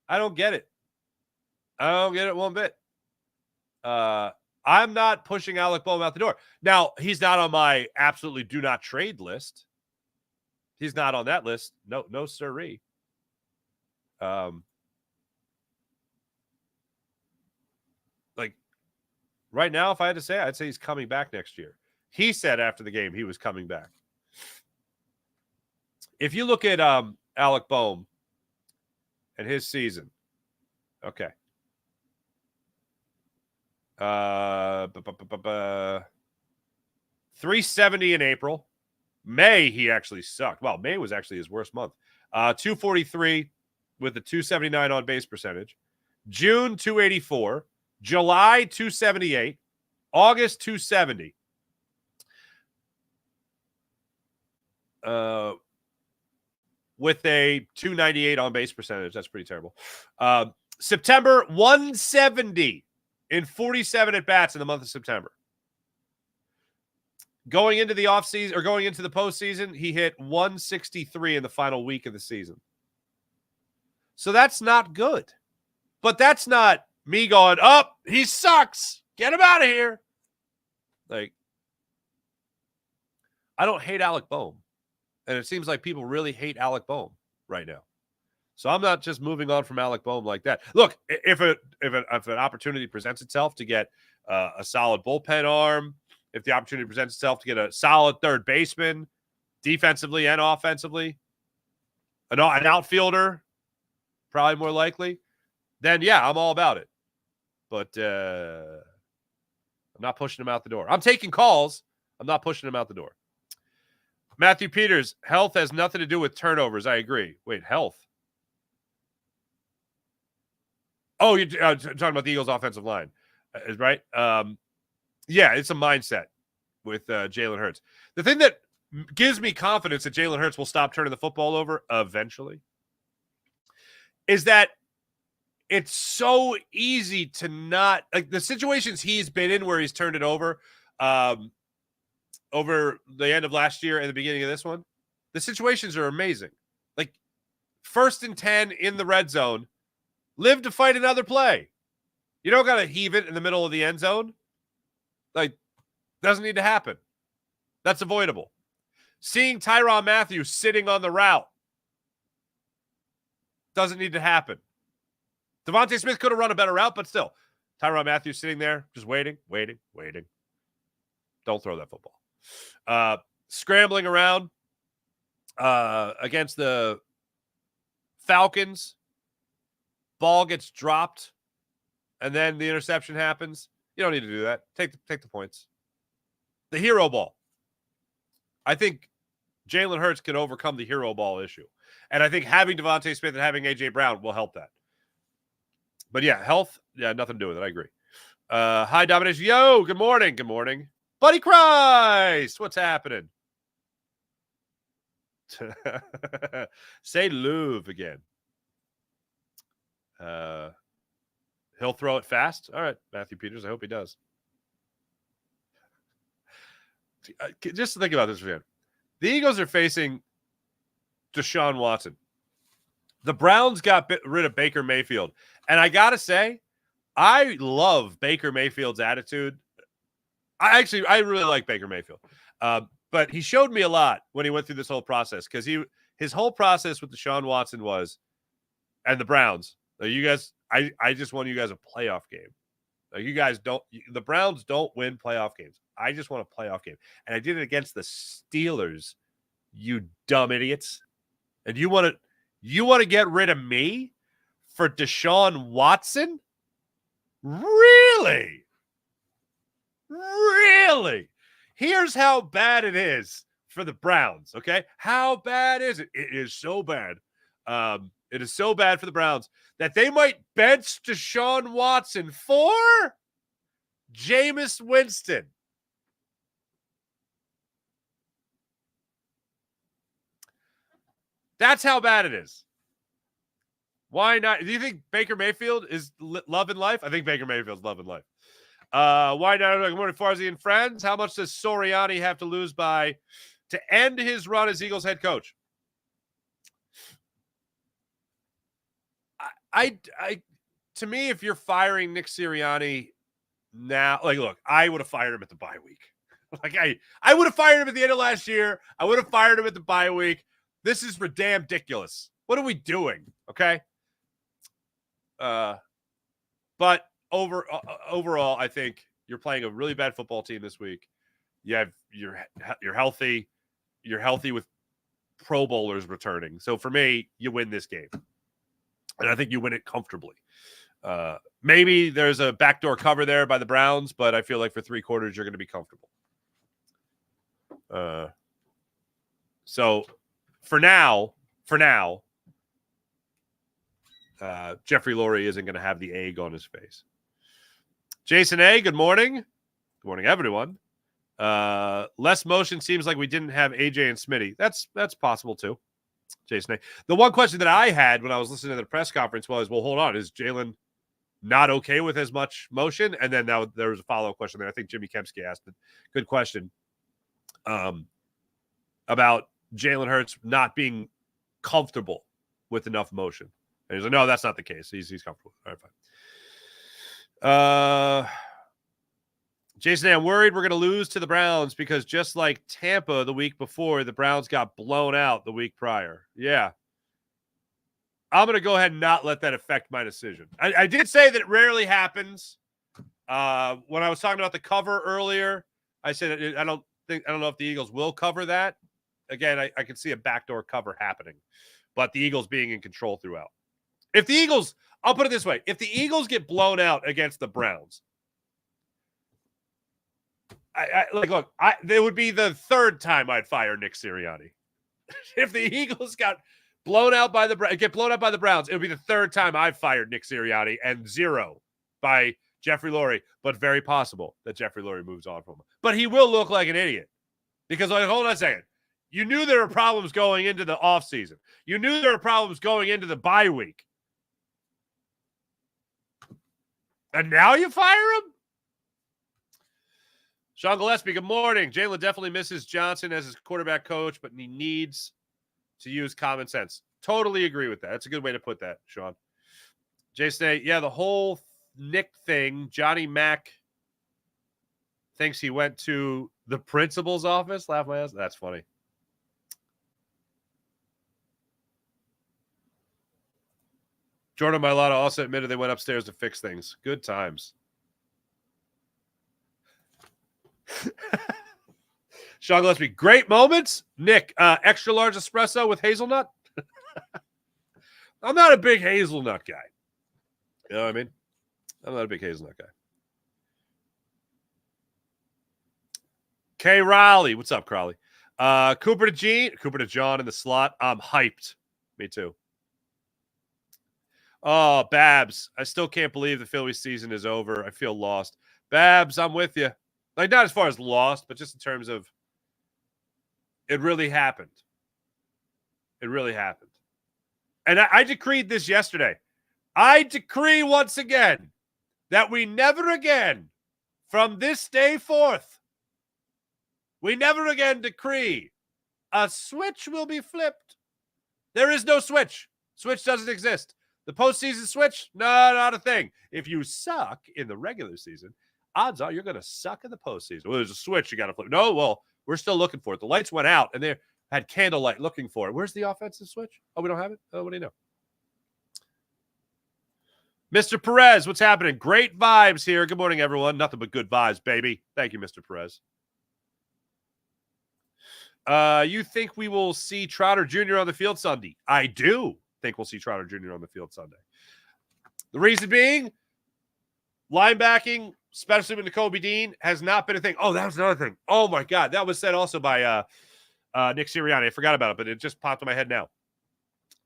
I don't get it. I don't get it one bit. I'm not pushing Alec Boehm out the door. Now, he's not on my absolutely do not trade list. He's not on that list. No, sirree. Like, right now, if I had to say, I'd say he's coming back next year. He said after the game he was coming back. If you look at Alec Boehm and his season, okay. 370 in April. May, he actually sucked. Well, May was actually his worst month. 243 with a 279 on base percentage. June, 284. July, 278. August, 270. With a 298 on base percentage. That's pretty terrible. September, 170 in 47 at bats in the month of September. Going into the offseason or going into the postseason, he hit 163 in the final week of the season. So that's not good. But that's not me going, oh, he sucks. Get him out of here. Like, I don't hate Alec Boehm. And it seems like people really hate Alec Boehm right now. So I'm not just moving on from Alec Boehm like that. Look, if an opportunity presents itself to get a solid bullpen arm, if the opportunity presents itself to get a solid third baseman, defensively and offensively, an outfielder, probably more likely, then yeah, I'm all about it. But I'm not pushing him out the door. I'm taking calls. I'm not pushing him out the door. Matthew Peters, health has nothing to do with turnovers. I agree. Wait, health? Oh, you're talking about the Eagles' offensive line, is right? Yeah, it's a mindset with Jalen Hurts. The thing that gives me confidence that Jalen Hurts will stop turning the football over eventually is that it's so easy to not – like the situations he's been in where he's turned it over over the end of last year and the beginning of this one, the situations are amazing. Like 1st and 10 in the red zone, live to fight another play. You don't got to heave it in the middle of the end zone. Like, doesn't need to happen. That's avoidable. Seeing Tyrann Mathieu sitting on the route doesn't need to happen. Devontae Smith could have run a better route, but still, Tyrann Mathieu sitting there, just waiting. Don't throw that football. Scrambling around against the Falcons. Ball gets dropped, and then the interception happens. You don't need to do that. Take the points. The hero ball. I think Jalen Hurts can overcome the hero ball issue. And I think having Devontae Smith and having A.J. Brown will help that. But yeah, health, yeah, nothing to do with it. I agree. Hi, Dominus. Yo, good morning. Good morning. Buddy Christ, what's happening? Say Louvre again. He'll throw it fast. All right, Matthew Peters. I hope he does. Just think about this, man. The Eagles are facing Deshaun Watson. The Browns got rid of Baker Mayfield. And I got to say, I love Baker Mayfield's attitude. I really like Baker Mayfield. But he showed me a lot when he went through this whole process because his whole process with Deshaun Watson was, and the Browns, you guys, I just want you guys a playoff game. You guys don't, the Browns don't win playoff games. I just want a playoff game. And I did it against the Steelers, you dumb idiots. And you want to get rid of me for Deshaun Watson? Really? Really? Here's how bad it is for the Browns, okay? How bad is it? It is so bad. It is so bad for the Browns that they might bench Deshaun Watson for Jameis Winston. That's how bad it is. Why not? Do you think Baker Mayfield is love in life? I think Baker Mayfield's love in life. Why not? Good morning, Farzi and friends. How much does Soriani have to lose by to end his run as Eagles head coach? To me, if you're firing Nick Sirianni now, like, look, I would have fired him at the bye week. Like, I would have fired him at the end of last year. I would have fired him at the bye week. This is ridiculous. What are we doing? Okay. But overall, I think you're playing a really bad football team this week. You're healthy. You're healthy with Pro Bowlers returning. So for me, you win this game. And I think you win it comfortably. Maybe there's a backdoor cover there by the Browns, but I feel like for 3 quarters, you're going to be comfortable. So for now, Jeffrey Lurie isn't going to have the egg on his face. Jason A., good morning. Good morning, everyone. Less motion seems like we didn't have AJ and Smitty. That's possible too. Jason A. The one question that I had when I was listening to the press conference was, well, hold on, is Jalen not okay with as much motion? And then now there was a follow-up question there. I think Jimmy Kempski asked it. Good question. About Jalen Hurts not being comfortable with enough motion. And he's like, no, that's not the case. He's comfortable. All right, fine. Jason, I'm worried we're going to lose to the Browns because just like Tampa the week before, the Browns got blown out the week prior. Yeah. I'm going to go ahead and not let that affect my decision. I did say that it rarely happens. When I was talking about the cover earlier, I said I don't know if the Eagles will cover that. Again, I can see a backdoor cover happening, but the Eagles being in control throughout. If the Eagles, I'll put it this way, if the Eagles get blown out against the Browns, it would be the 3rd time I'd fire Nick Sirianni. If the Eagles get blown out by the Browns, it would be the 3rd time I've fired Nick Sirianni and 0 by Jeffrey Lurie, but very possible that Jeffrey Lurie moves on from him. But he will look like an idiot because, hold on a second. You knew there were problems going into the offseason. You knew there were problems going into the bye week. And now you fire him? Sean Gillespie, good morning. Jalen definitely misses Johnson as his quarterback coach, but he needs to use common sense. Totally agree with that. That's a good way to put that, Sean. Jason, yeah, the whole Nick thing, Johnny Mack thinks he went to the principal's office. Laugh my ass. That's funny. Jordan Mailata also admitted they went upstairs to fix things. Good times. Sean Gillespie, great moments. Nick, extra large espresso with hazelnut. I'm not a big hazelnut guy. You know what I mean? I'm not a big hazelnut guy. K. Raleigh, what's up, Crowley? Cooper to John in the slot. I'm hyped. Me too. Oh, Babs, I still can't believe the Phillies season is over. I feel lost. Babs, I'm with you. Like, not as far as lost, but just in terms of it really happened. It really happened. And I decreed this yesterday. I decree once again that we never again, from this day forth, we never again decree a switch will be flipped. There is no switch. Switch doesn't exist. The postseason switch, no, not a thing. If you suck in the regular season, odds are you're going to suck in the postseason. Well, there's a switch you got to flip. No, well, we're still looking for it. The lights went out, and they had candlelight looking for it. Where's the offensive switch? Oh, we don't have it? Oh, what do you know? Mr. Perez, what's happening? Great vibes here. Good morning, everyone. Nothing but good vibes, baby. Thank you, Mr. Perez. You think we will see Trotter Jr. on the field Sunday? I do think we'll see Trotter Jr. on the field Sunday. The reason being, linebacking, especially with Nakobe Dean, has not been a thing. Oh, that was another thing. Oh, my God. That was said also by Nick Sirianni. I forgot about it, but it just popped in my head now.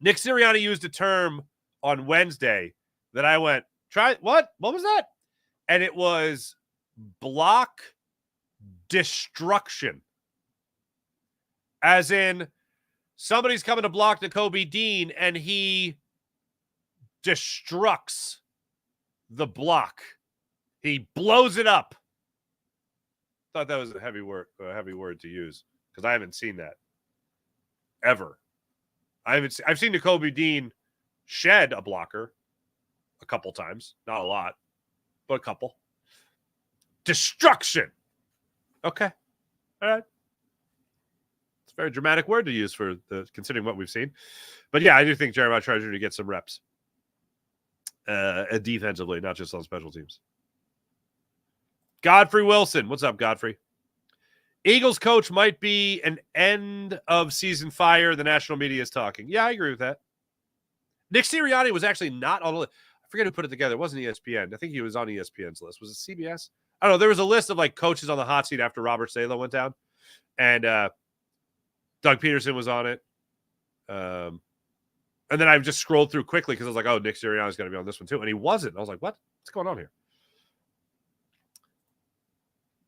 Nick Sirianni used a term on Wednesday that I went, what? What was that? And it was block destruction. As in, somebody's coming to block Nakobe Dean, and he destructs the block. He blows it up. Thought that was a heavy word to use because I haven't seen that ever. I've seen Nakobe Dean shed a blocker a couple times, not a lot, but a couple. Destruction. Okay, all right. It's a very dramatic word to use for considering what we've seen, but yeah, I do think Jeremiah Treasury to get some reps defensively, not just on special teams. Godfrey Wilson. What's up, Godfrey? Eagles coach might be an end of season fire. The national media is talking. Yeah, I agree with that. Nick Sirianni was actually not on the list. I forget who put it together. It wasn't ESPN. I think he was on ESPN's list. Was it CBS? I don't know. There was a list of like coaches on the hot seat after Robert Saleh went down. And Doug Peterson was on it. And then I just scrolled through quickly because I was like, oh, Nick Sirianni's going to be on this one too. And he wasn't. I was like, what? What's going on here?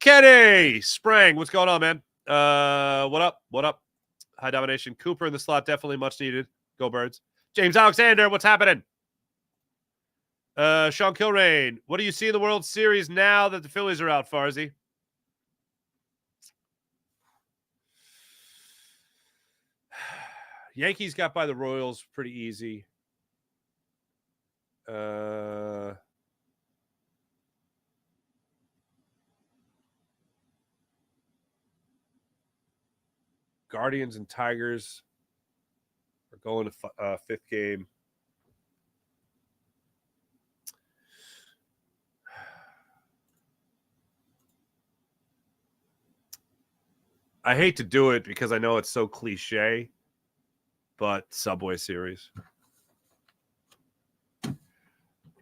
Kenny Sprang, what's going on, man? What up? What up? High domination. Cooper in the slot, definitely much needed. Go Birds. James Alexander, what's happening? Sean Kilrain, what do you see in the World Series now that the Phillies are out, Farzy? Yankees got by the Royals pretty easy. Guardians and Tigers are going to fifth game. I hate to do it because I know it's so cliche, but Subway Series.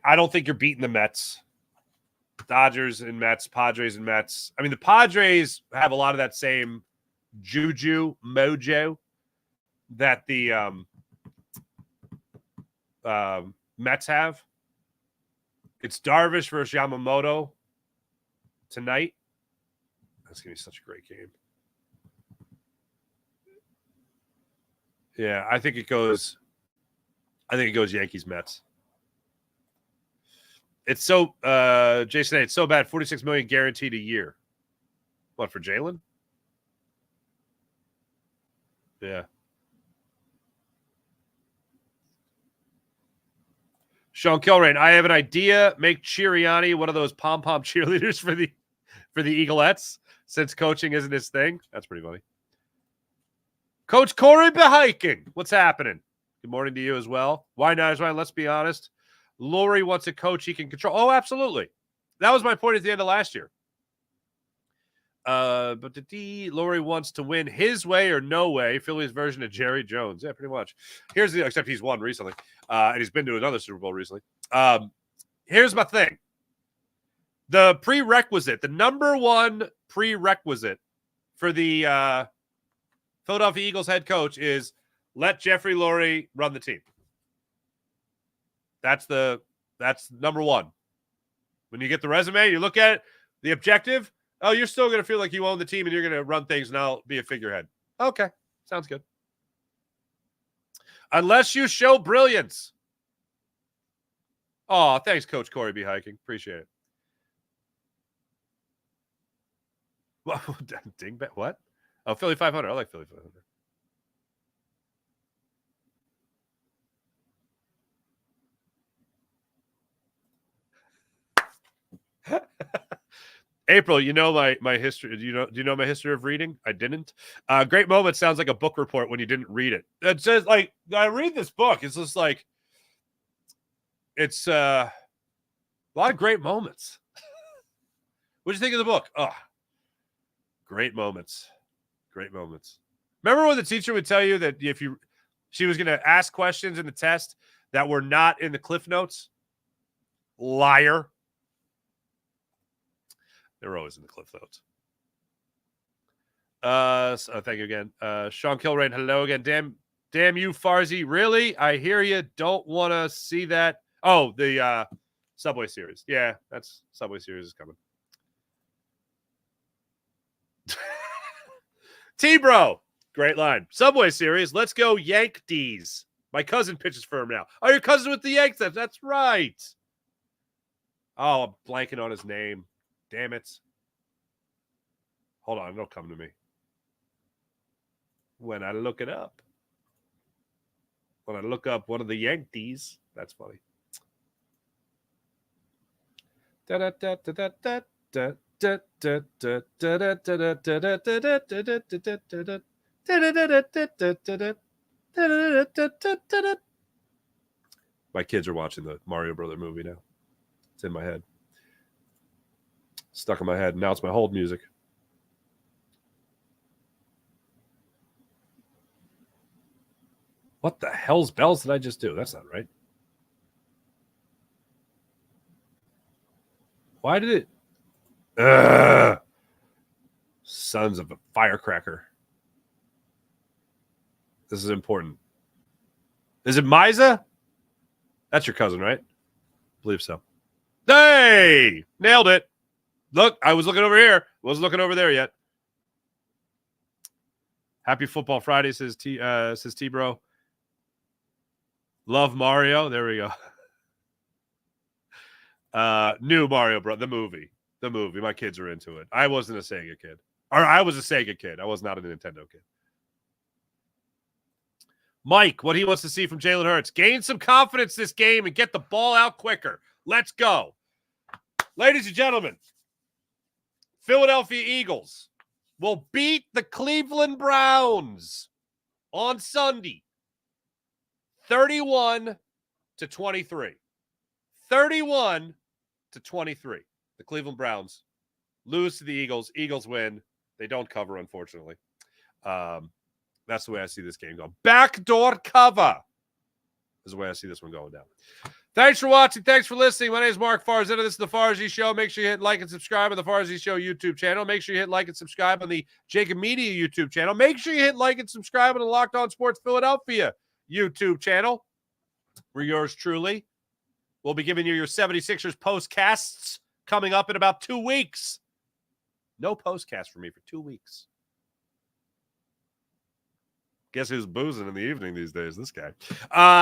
I don't think you're beating the Mets. Dodgers and Mets, Padres and Mets. I mean, the Padres have a lot of that same juju, mojo that the Mets have. It's Darvish versus Yamamoto tonight. That's going to be such a great game. Yeah, I think it goes Yankees Mets. It's so Jason, it's so bad. $46 million guaranteed a year. What, for Jalen? Yeah. Sean Kilrain, I have an idea. Make Sirianni one of those pom-pom cheerleaders for the Eaglettes, since coaching isn't his thing. That's pretty funny. Coach Corey Behiking, what's happening? Good morning to you as well. Why not? Let's be honest. Lurie wants a coach he can control. Oh, absolutely. That was my point at the end of last year. But Lurie wants to win his way or no way. Philly's version of Jerry Jones. Yeah, pretty much. Except he's won recently. And he's been to another Super Bowl recently. Here's my thing. The number one prerequisite for the Philadelphia Eagles head coach is let Jeffrey Lurie run the team. That's number one. When you get the resume, you look at it, the objective, oh, you're still going to feel like you own the team and you're going to run things and I'll be a figurehead. Okay, sounds good. Unless you show brilliance. Oh, thanks, Coach Corey Behiking. Appreciate it. Dingbat, what? Oh, Philly 500. I like Philly 500. April, you know my history. Do you know my history of reading? I didn't. Great Moment sounds like a book report when you didn't read it. It says like I read this book. It's just like it's a lot of great moments. What do you think of the book? Oh, great moments. Great moments. Remember when the teacher would tell you that she was going to ask questions in the test that were not in the Cliff Notes? Liar. They were always in the Cliff Notes. So thank you again. Sean Kilrain, hello again. Damn you, Farzy. Really? I hear you. Don't want to see that. Oh, the Subway Series. Yeah, that's Subway Series is coming. T-Bro. Great line. Subway Series. Let's go Yankees. My cousin pitches for him now. Oh, your cousin with the Yanks. That's right. Oh, I'm blanking on his name. Damn it. Hold on. It'll come to me when I look it up. When I look up one of the Yankees. That's funny. My kids are watching the Mario Brother movie now. It's in my head. Stuck in my head. Now it's my hold music. What the hell's bells did I just do? That's not right. Why did it? Sons of a firecracker. This is important. Is it Miza? That's your cousin, right? I believe so. Hey! Nailed it. Look, I was looking over here. Wasn't looking over there yet. Happy Football Friday, says T-Bro. Love Mario. There we go. New Mario Bro. The movie. My kids are into it. I wasn't a Sega kid. Or I was a Sega kid. I was not a Nintendo kid. Mike, what he wants to see from Jalen Hurts. Gain some confidence this game and get the ball out quicker. Let's go. Ladies and gentlemen, Philadelphia Eagles will beat the Cleveland Browns on Sunday. 31-23. 31-23. The Cleveland Browns lose to the Eagles. Eagles win. They don't cover, unfortunately. That's the way I see this game going. Backdoor cover is the way I see this one going down. Thanks for watching. Thanks for listening. My name is Mark Farzetta. This is The Farzy Show. Make sure you hit like and subscribe on The Farzy Show YouTube channel. Make sure you hit like and subscribe on the Jacob Media YouTube channel. Make sure you hit like and subscribe on the Locked On Sports Philadelphia YouTube channel. We're yours truly. We'll be giving you your 76ers postcasts coming up in about 2 weeks. No postcast for me for 2 weeks. Guess who's boozing in the evening these days? This guy.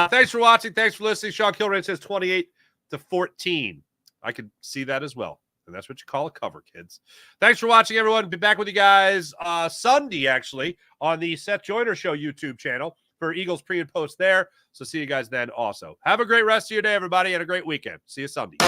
Thanks for watching. Thanks for listening. Sean Kilrain says 28-14. I could see that as well. And that's what you call a cover, kids. Thanks for watching, everyone. Be back with you guys Sunday, actually, on the Seth Joyner Show YouTube channel for Eagles pre and post there. So see you guys then also. Have a great rest of your day, everybody, and a great weekend. See you Sunday.